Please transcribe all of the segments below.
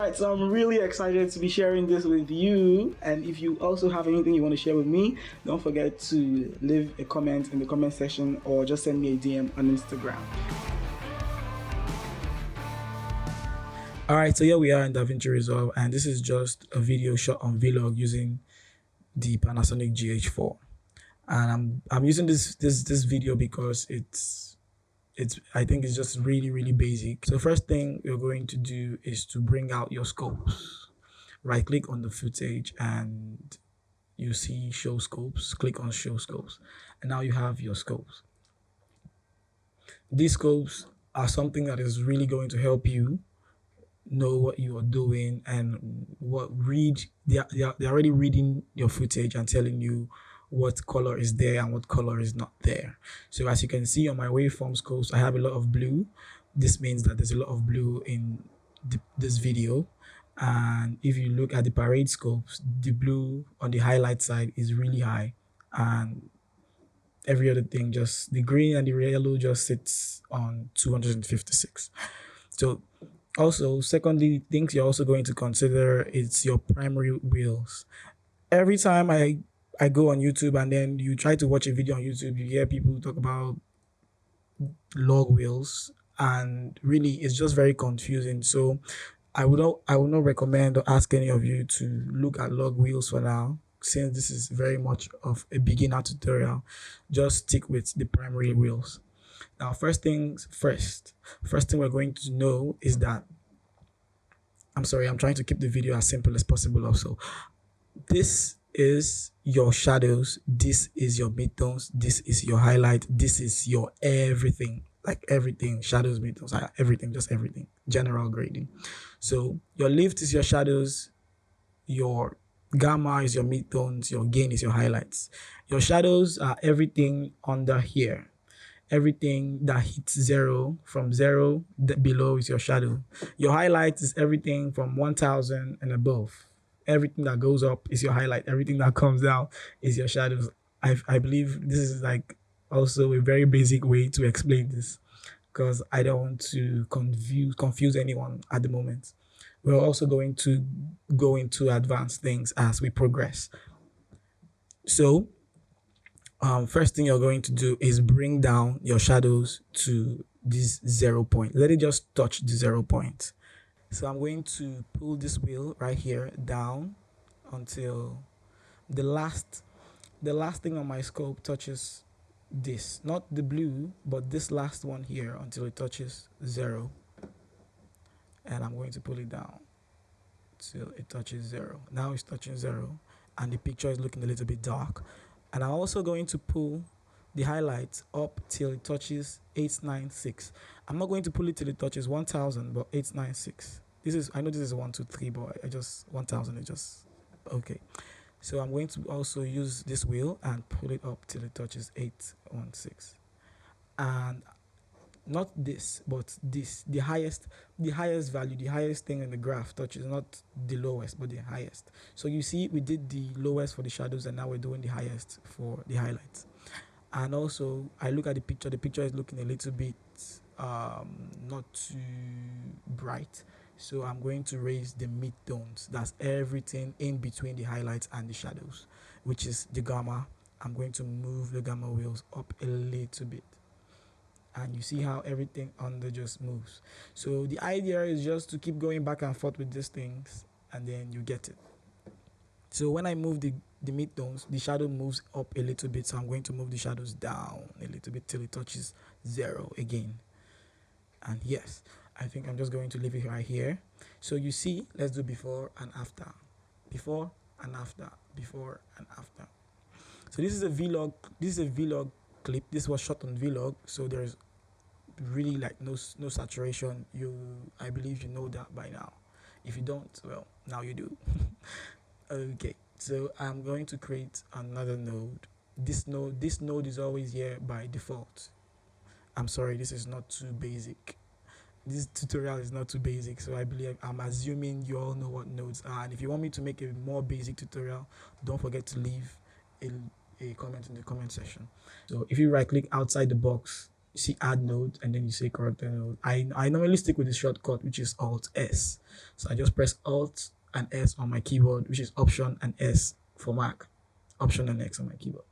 Alright, so I'm really excited to be sharing this with you. And if you also have anything you want to share with me, don't forget to leave a comment in the comment section or just send me a DM on Instagram. Alright, so here we are in Davinci Resolve, and this is just a video shot on Vlog using the Panasonic GH4. And I'm using this video because it's I think it's just really basic. So first thing you're going to do is to bring out your scopes. Right click on the footage and you see show scopes. Click on show scopes, and now you have your scopes. These scopes are something that is really going to help you know what you are doing and they're already reading your footage and telling you what color is there and what color is not there. So as you can see on my waveform scopes, I have a lot of blue. This means that there's a lot of blue in this video. And if you look at the parade scopes, the blue on the highlight side is really high, and every other thing, just the green and the yellow, just sits on 256. So also, secondly, things you're also going to consider is your primary wheels. Every time I go on YouTube and then you try to watch a video on YouTube, you hear people talk about log wheels, and really it's just very confusing. So I would not recommend or ask any of you to look at log wheels for now, since this is very much of a beginner tutorial. Just stick with the primary wheels. Now, first thing we're going to know is that, I'm sorry, I'm trying to keep the video as simple as possible also. This is your shadows, this is your midtones, this is your highlight, this is your everything, like everything, shadows, midtones, everything, just everything, general grading. So your lift is your shadows, your gamma is your midtones, your gain is your highlights. Your shadows are everything under here. Everything that hits zero, from zero below is your shadow. Your highlight is everything from 1000 and above. Everything that goes up is your highlight. Everything that comes down is your shadows. I believe this is like also a very basic way to explain this, because I don't want to confuse anyone at the moment. We're also going to go into advanced things as we progress. So first thing you're going to do is bring down your shadows to this 0 point. Let it just touch the 0 point. So I'm going to pull this wheel right here down until the last thing on my scope touches this, not the blue, but this last one here, until it touches 0. And I'm going to pull it down till it touches 0. Now it's touching 0 and the picture is looking a little bit dark. And I'm also going to pull the highlights up till it touches 896. I'm not going to pull it till it touches 1000, but 896. I know this is 1, 2, 3, but I just 1000 is just okay. So I'm going to also use this wheel and pull it up till it touches 816. And not this, but this, the highest value, the highest thing in the graph touches, not the lowest, but the highest. So you see, we did the lowest for the shadows, and now we're doing the highest for the highlights. And also, I look at the picture is looking a little bit not too bright, so I'm going to raise the midtones. That's everything in between the highlights and the shadows, which is the gamma. I'm going to move the gamma wheels up a little bit, and you see how everything under just moves. So the idea is just to keep going back and forth with these things, and then you get it. So when I move the midtones, the shadow moves up a little bit, so I'm going to move the shadows down a little bit till it touches 0 again. And yes, I think I'm just going to leave it right here. So you see, let's do before and after, before and after, before and after. So this is a vlog clip. This was shot on Vlog, so there's really like no saturation. I believe you know that by now. If you don't, well, now you do. Okay, so I'm going to create another node. This node is always here by default. I'm sorry, this is not too basic. This tutorial is not too basic, so I'm assuming you all know what nodes are. And if you want me to make a more basic tutorial, don't forget to leave a comment in the comment section. So if you right click outside the box, you see add node, and then you say correct node. I normally stick with the shortcut, which is Alt S. So I just press Alt and S on my keyboard, which is Option and S for Mac, Option and X on my keyboard.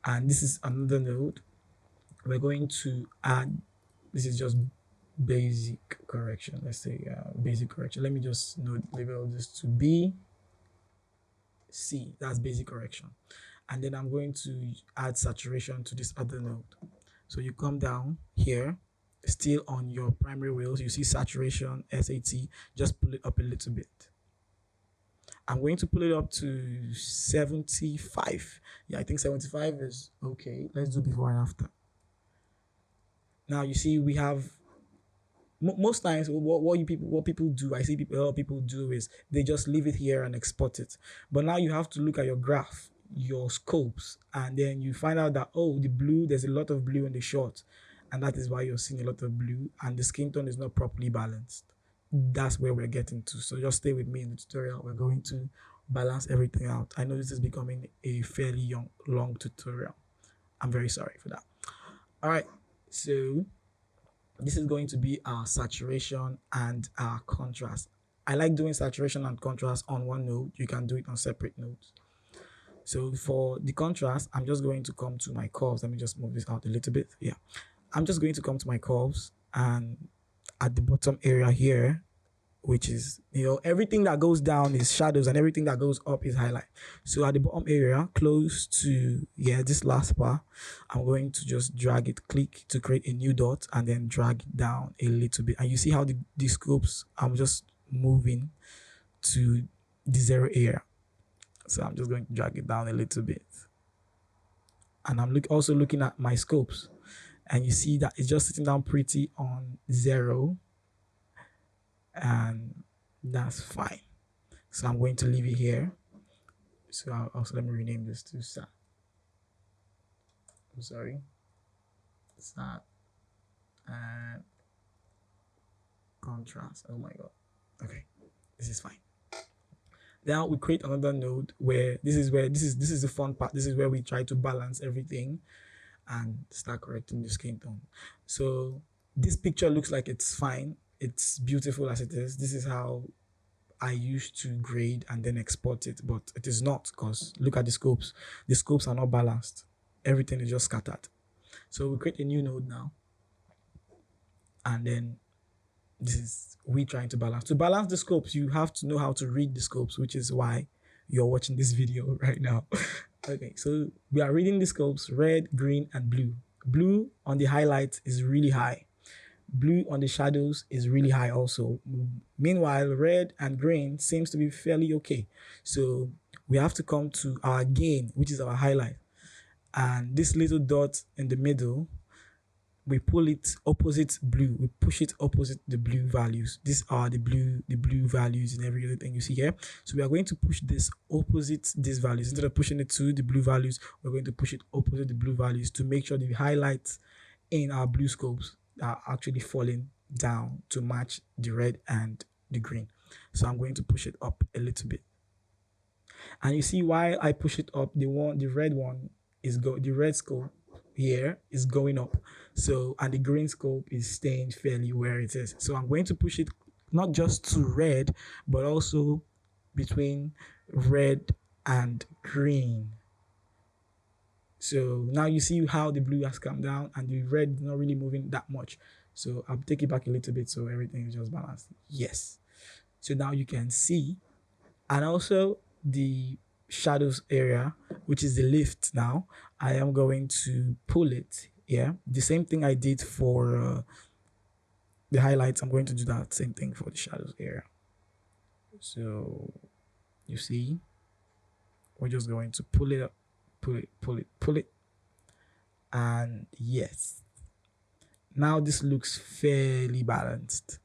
And this is another node. We're going to add, this is just basic correction. Let's say basic correction. Let me just label this to B, C. That's basic correction. And then I'm going to add saturation to this other node. So you come down here, still on your primary wheels, you see saturation, SAT, just pull it up a little bit. I'm going to pull it up to 75. Yeah, I think 75 is okay. Let's do before and after. Now you see we have most times what people do, I see a lot of people do is they just leave it here and export it. But now you have to look at your graph, your scopes, and then you find out that, oh, the blue, there's a lot of blue in the short, and that is why you're seeing a lot of blue, and the skin tone is not properly balanced. That's where we're getting to. So just stay with me in the tutorial. We're going to balance everything out. I know this is becoming a fairly long tutorial. I'm very sorry for that. All right, so this is going to be our saturation and our contrast. I like doing saturation and contrast on one node. You can do it on separate nodes. So for the contrast, I'm just going to come to my curves. Let me just move this out a little bit. Yeah, I'm just going to come to my curves, and at the bottom area here, which is, everything that goes down is shadows and everything that goes up is highlight. So at the bottom area, close to, this last bar, I'm going to just drag it, click to create a new dot, and then drag it down a little bit. And you see how the scopes, I'm just moving to the 0 area. So I'm just going to drag it down a little bit. And I'm also looking at my scopes. And you see that it's just sitting down pretty on 0. And that's fine. So I'm going to leave it here. So let me rename this to SAT. I'm sorry. SAT and contrast. Oh my God. Okay, this is fine. Now we create another node where this is the fun part. This is where we try to balance everything and start correcting the skin tone. So this picture looks like it's fine. It's beautiful as it is. This is how I used to grade and then export it, but it is not, because look at the scopes. The scopes are not balanced. Everything is just scattered. So we create a new node now. And then this is we trying to balance. To balance the scopes, you have to know how to read the scopes, which is why you're watching this video right now. Okay, so we are reading the scopes: red, green, and blue. Blue on the highlights is really high. Blue on the shadows is really high also. Meanwhile, red and green seems to be fairly okay. So we have to come to our gain, which is our highlight. And this little dot in the middle, we pull it opposite blue. We push it opposite the blue values. These are the blue values and every other thing you see here. So we are going to push this opposite these values. Instead of pushing it to the blue values, we're going to push it opposite the blue values to make sure the highlights in our blue scopes are actually falling down to match the red and the green. So I'm going to push it up a little bit. And you see, while I push it up, the red one is the red scope here is going up. So, and the green scope is staying fairly where it is. So I'm going to push it not just to red, but also between red and green. So now you see how the blue has come down and the red is not really moving that much. So I'll take it back a little bit so everything is just balanced. Yes. So now you can see, and also the shadows area, which is the lift now, I am going to pull it. Yeah, the same thing I did for the highlights. I'm going to do that same thing for the shadows area. So you see, we're just going to pull it up, pull it. And yes, now this looks fairly balanced.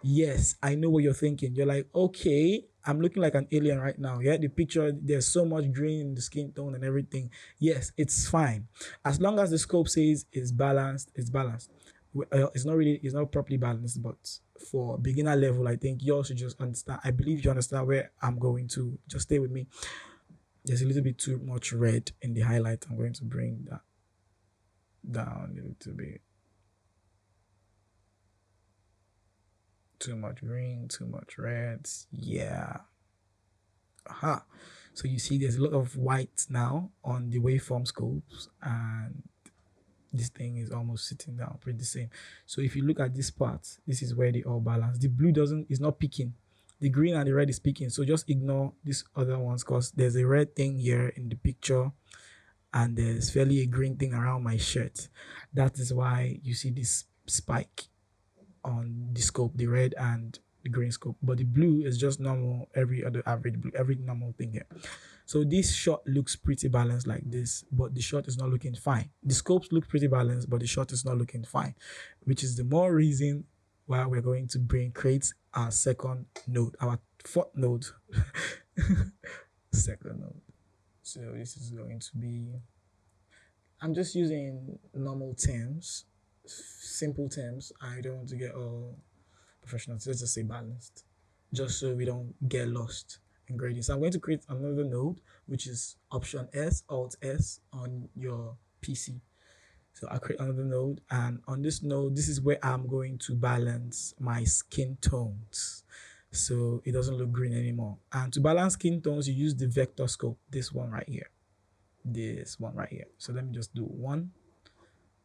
Yes, I know what you're thinking. You're like, okay, I'm looking like an alien right now. Yeah, the picture, there's so much green in the skin tone and everything. Yes, it's fine. As long as the scope says it's balanced, it's balanced. It's not properly balanced, but for beginner level, I think you all should just understand. I believe you understand where I'm going to. Just stay with me. There's a little bit too much red in the highlight. I'm going to bring that down a little bit. Too much green, too much reds. Yeah. Aha. So you see there's a lot of white now on the waveform scopes, and this thing is almost sitting down pretty the same. So if you look at this part, this is where they all balance. The blue doesn't is not peaking. The green and the red is peaking. So just ignore these other ones because there's a red thing here in the picture and there's fairly a green thing around my shirt. That is why you see this spike on the scope, the red and the green scope. But the blue is just normal, every other average blue, every normal thing here. So this shot looks pretty balanced like this, but the shot is not looking fine. The scopes look pretty balanced, but the shot is not looking fine, which is the more reason why we're going to create our second node, our fourth node, second node. So this is going to be, I'm just using normal terms, simple terms. I don't want to get all professional. So let's just say balanced, just so we don't get lost in grading. So I'm going to create another node, which is Option S, Alt S on your PC. So I'll create another node, and on this node, this is where I'm going to balance my skin tones, so it doesn't look green anymore. And to balance skin tones, you use the vector scope, this one right here. So let me just do one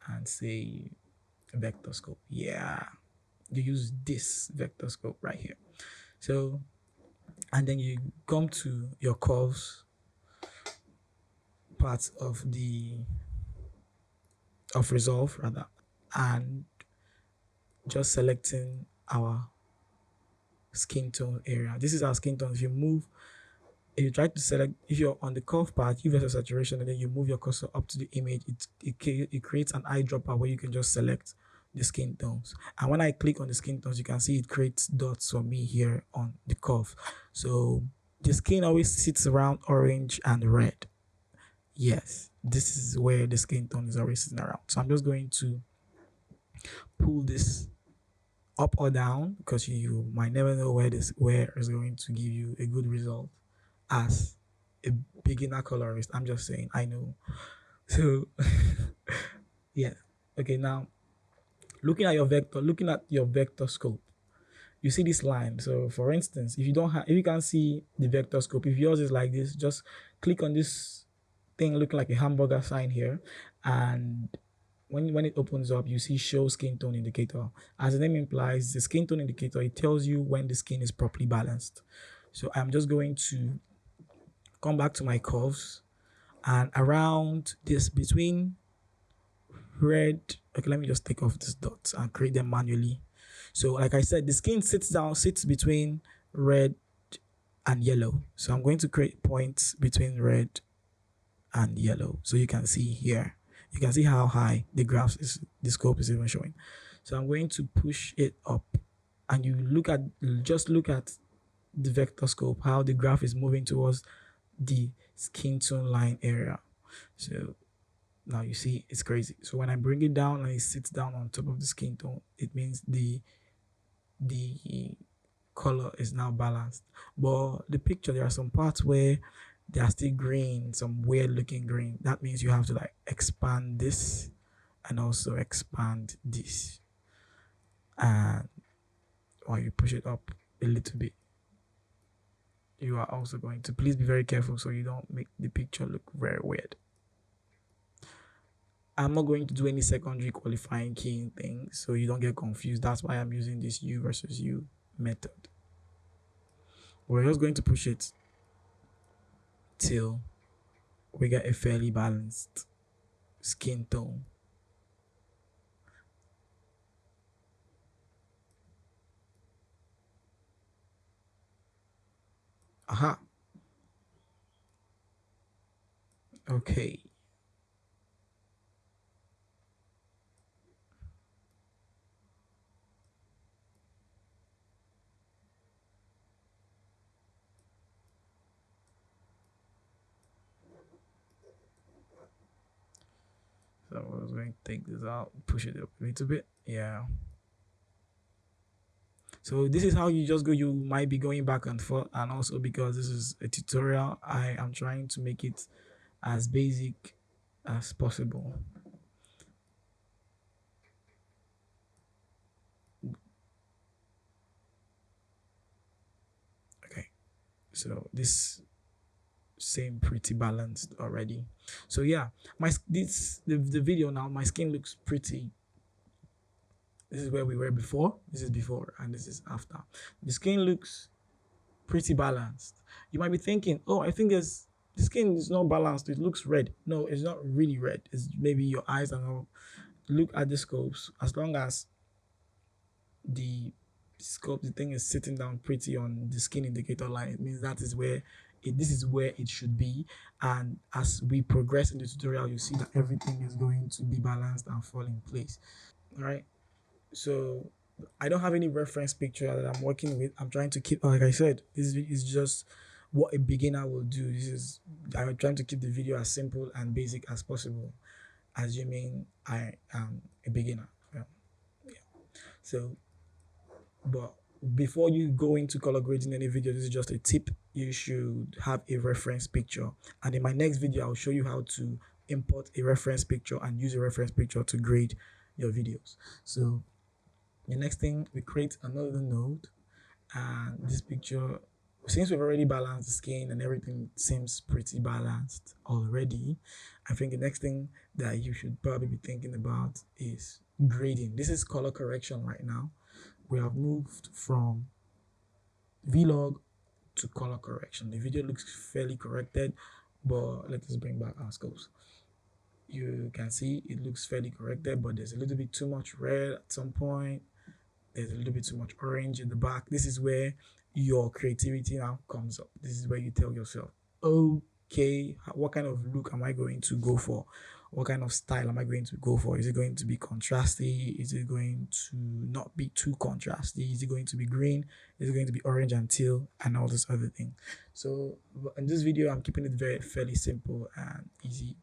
and say vector scope. Yeah, you use this vector scope right here. So, and then you come to your curves part of Resolve rather, and just selecting our skin tone area. This is our skin tone. If you try to select, if you're on the curve part, you versus saturation, and then you move your cursor up to the image, it creates an eyedropper where you can just select the skin tones. And when I click on the skin tones, you can see it creates dots for me here on the curve. So the skin always sits around orange and red. Yes, this is where the skin tone is always sitting around. So I'm just going to pull this up or down because you might never know where is going to give you a good result as a beginner colorist. I'm just saying, I know. So yeah. Okay, now looking at your vector scope, you see this line. So for instance, if you can't see the vector scope, if yours is like this, just click on this thing looking like a hamburger sign here, and when it opens up, you see show skin tone indicator. As the name implies, the skin tone indicator, it tells you when the skin is properly balanced. So I'm just going to come back to my curves, and around this between red, okay, let me just take off these dots and create them manually. So like I said, the skin sits between red and yellow. So I'm going to create points between red and yellow. So you can see here, you can see how high the scope is even showing. So I'm going to push it up, and you look at the vector scope, how the graph is moving towards the skin tone line area. So now you see it's crazy. So when I bring it down and it sits down on top of the skin tone, it means the color is now balanced. But the picture, there are some parts where they are still green, some weird looking green. That means you have to like expand this and also expand this. And while you push it up a little bit, you are also going to, please be very careful so you don't make the picture look very weird. I'm not going to do any secondary qualifying keying things, so you don't get confused. That's why I'm using this U versus U method. We're just going to push it till we get a fairly balanced skin tone. Aha. Okay. So I was going to take this out, push it up a little bit. Yeah. So this is how you just go. You might be going back and forth, and also because this is a tutorial, I am trying to make it as basic as possible. So this seem pretty balanced already. So yeah, the video now, my skin looks pretty. This is where we were before, this is before, and this is after. The skin looks pretty balanced. You might be thinking, oh, I think the skin is not balanced, it looks red. No, it's not really red. It's maybe your eyes are not. Look at the scopes. As long as the scope, the thing is sitting down pretty on the skin indicator line, it means that is where this is where it should be. And as we progress in the tutorial, you see that everything is going to be balanced and fall in place. All right. So I don't have any reference picture that I'm working with. I'm trying to keep, like I said, this is just what a beginner will do. I'm trying to keep the video as simple and basic as possible, assuming I am a beginner. Yeah. So, but before you go into color grading any video, this is just a tip. You should have a reference picture. And in my next video, I'll show you how to import a reference picture and use a reference picture to grade your videos. So the next thing, we create another node, and this picture, since we've already balanced the skin and everything seems pretty balanced already, I think the next thing that you should probably be thinking about is grading. This is color correction right now. We have moved from vlog to color correction. The video looks fairly corrected, but let us bring back our scopes. You can see it looks fairly corrected, but there's a little bit too much red at some point. There's a little bit too much orange in the back. This is where your creativity now comes up. This is where you tell yourself, okay, what kind of look am I going to go for? What kind of style am I going to go for? Is it going to be contrasty? Is it going to not be too contrasty? Is it going to be green? Is it going to be orange and teal and all this other thing? So in this video, I'm keeping it fairly simple and easy.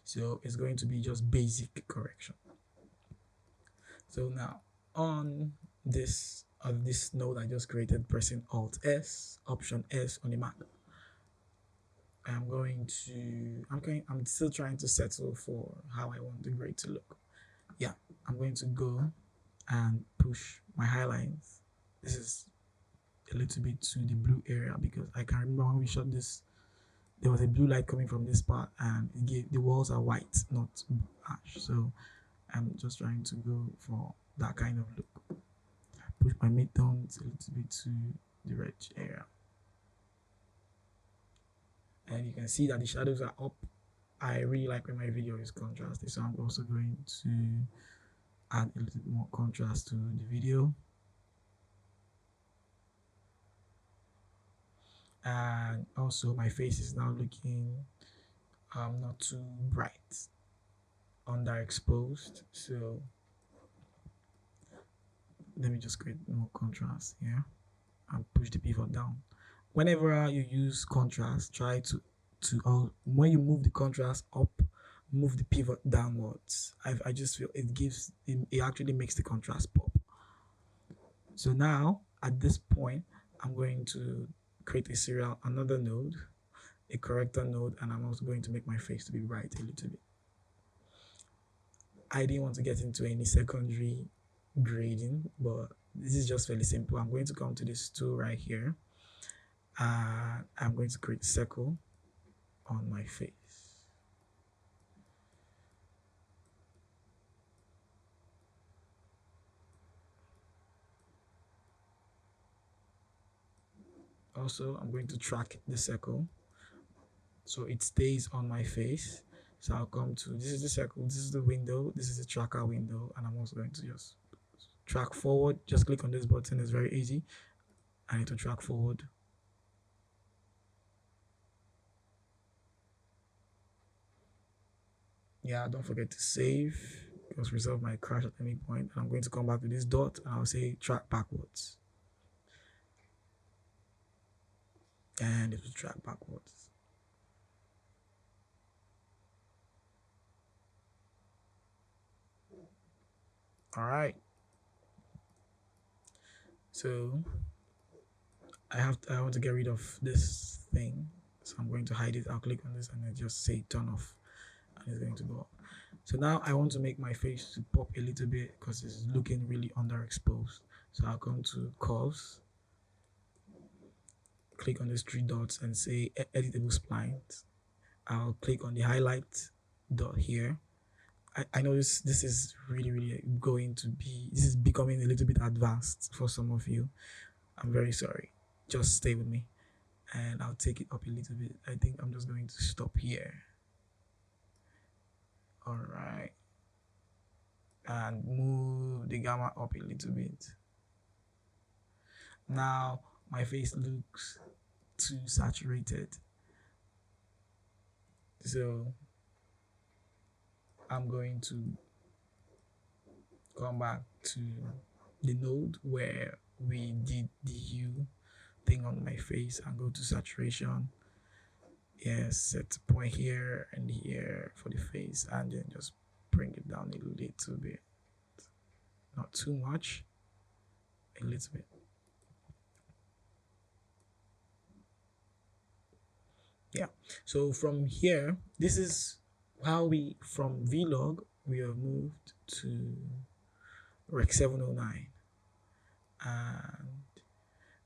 So it's going to be just basic correction. So now on this node I just created, pressing Alt S, Option S on the Mac, I'm still trying to settle for how I want the grade to look. Yeah, I'm going to go and push my highlights. This is a little bit to the blue area because I can remember when we shot this, there was a blue light coming from this part and the walls are white, not ash. So I'm just trying to go for that kind of look. I push my midtones a little bit to the red area. And you can see that the shadows are up. I really like when my video is contrasted, so I'm also going to add a little bit more contrast to the video. And also my face is now looking not too bright, underexposed. So let me just create more contrast here and push the pivot down. Whenever you use contrast, try to when you move the contrast up, move the pivot downwards. I just feel it actually makes the contrast pop. So now at this point, I'm going to create another node, a corrector node, and I'm also going to make my face to be bright a little bit. I didn't want to get into any secondary grading, but this is just fairly simple. I'm going to come to this tool right here, and I'm going to create a circle on my face. Also, I'm going to track the circle so it stays on my face. So I'll come to, this is the circle, this is the window, this is the tracker window, and I'm also going to just track forward. Just click on this button, it's very easy. I need to track forward. Yeah, don't forget to save because Resolve might crash at any point. And I'm going to come back to this dot and I'll say track backwards. And it will track backwards. All right. So I want to get rid of this thing. So I'm going to hide it. I'll click on this and then just say turn off. And it's going to go up. So now I want to make my face to pop a little bit because it's looking really underexposed. So I'll come to curves. click on these three dots and say editable splines. I'll click on the highlight dot here. I know this is really going to be, this is becoming a little bit advanced for some of you. I'm very sorry. Just stay with me and I'll take it up a little bit. I think I'm just going to stop here. All right. And move the gamma up a little bit. Now my face looks too saturated. So I'm going to come back to the node where we did the hue thing on my face and go to saturation. Yes, set a point here and here for the face and then just bring it down a little bit. Not too much, a little bit. Yeah, so from here, this is how we, from Vlog, we have moved to Rec 709. And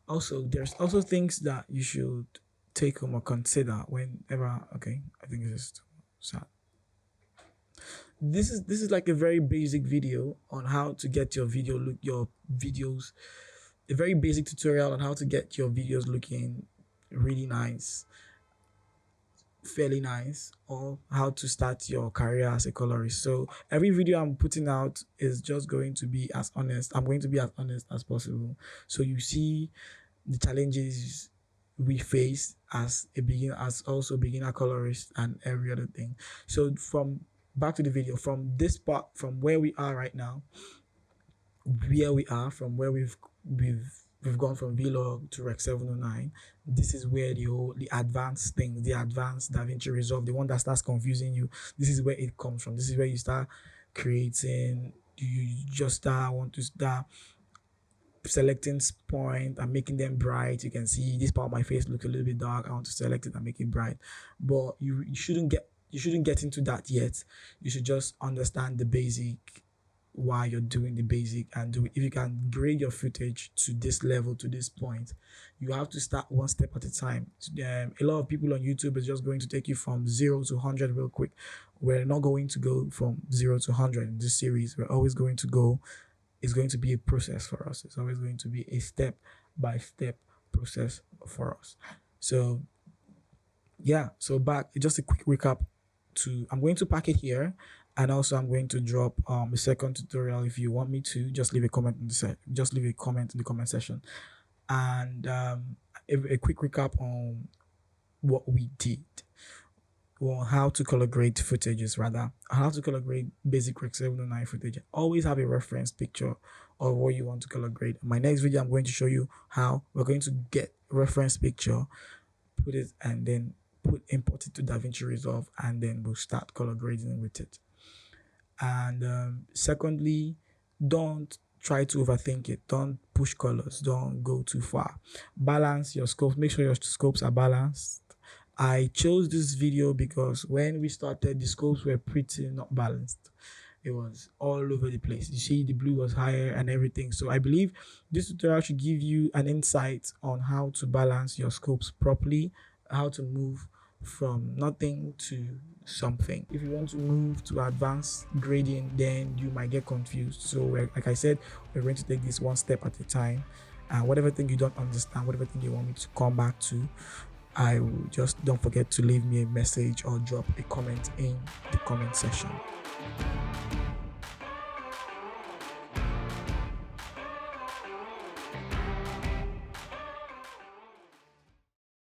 also, there's also things that you should take home or consider whenever, okay, I think this is too sad. This is like a very basic video on how to get your videos, a very basic tutorial on how to get your videos looking really nice, fairly nice, or how to start your career as a colorist. So every video I'm putting out is just going to be as honest. I'm going to be as honest as possible. So you see the challenges we face as a beginner, as also beginner colorist and every other thing. So from back to the video, from this part, from where we are right now, from where we've gone from Vlog to Rec 709. This is where the advanced things, the advanced Davinci Resolve, the one that starts confusing you, this is where it comes from. This is where you start creating, you just want to start selecting point and making them bright. You can see this part of my face looks a little bit dark. I want to select it and make it bright. But you shouldn't get into that yet. You should just understand the basic, why you're doing the basic, and do it. If you can grade your footage to this level, to this point, you have to start one step at a time. A lot of people on YouTube is just going to take you from 0 to 100 real quick. We're not going to go from 0 to 100 in this series. We're always going to go, it's going to be a process for us. It's always going to be a step-by-step process for us. So yeah, so back, just a quick recap. I'm going to pack it here, and also I'm going to drop a second tutorial. If you want me to, just leave a comment in the comment section. And a quick recap on what we did, or how to color grade footages, rather how to color grade basic Rec 709 footage. Always have a reference picture of what you want to color grade. In my next video, I'm going to show you how we're going to get reference picture, put it, and then import it to Davinci Resolve, and then we'll start color grading with it. And secondly, don't try to overthink it. Don't push colors. Don't go too far. Balance your scopes. Make sure your scopes are balanced. I chose this video because when we started, the scopes were pretty not balanced. It was all over the place. You see, the blue was higher and everything. So I believe this tutorial should give you an insight on how to balance your scopes properly, how to move from nothing to something. If you want to move to advanced grading, then you might get confused. So like I said, we're going to take this one step at a time, and whatever thing you don't understand, whatever thing you want me to come back to, I will just, don't forget to leave me a message or drop a comment in the comment section.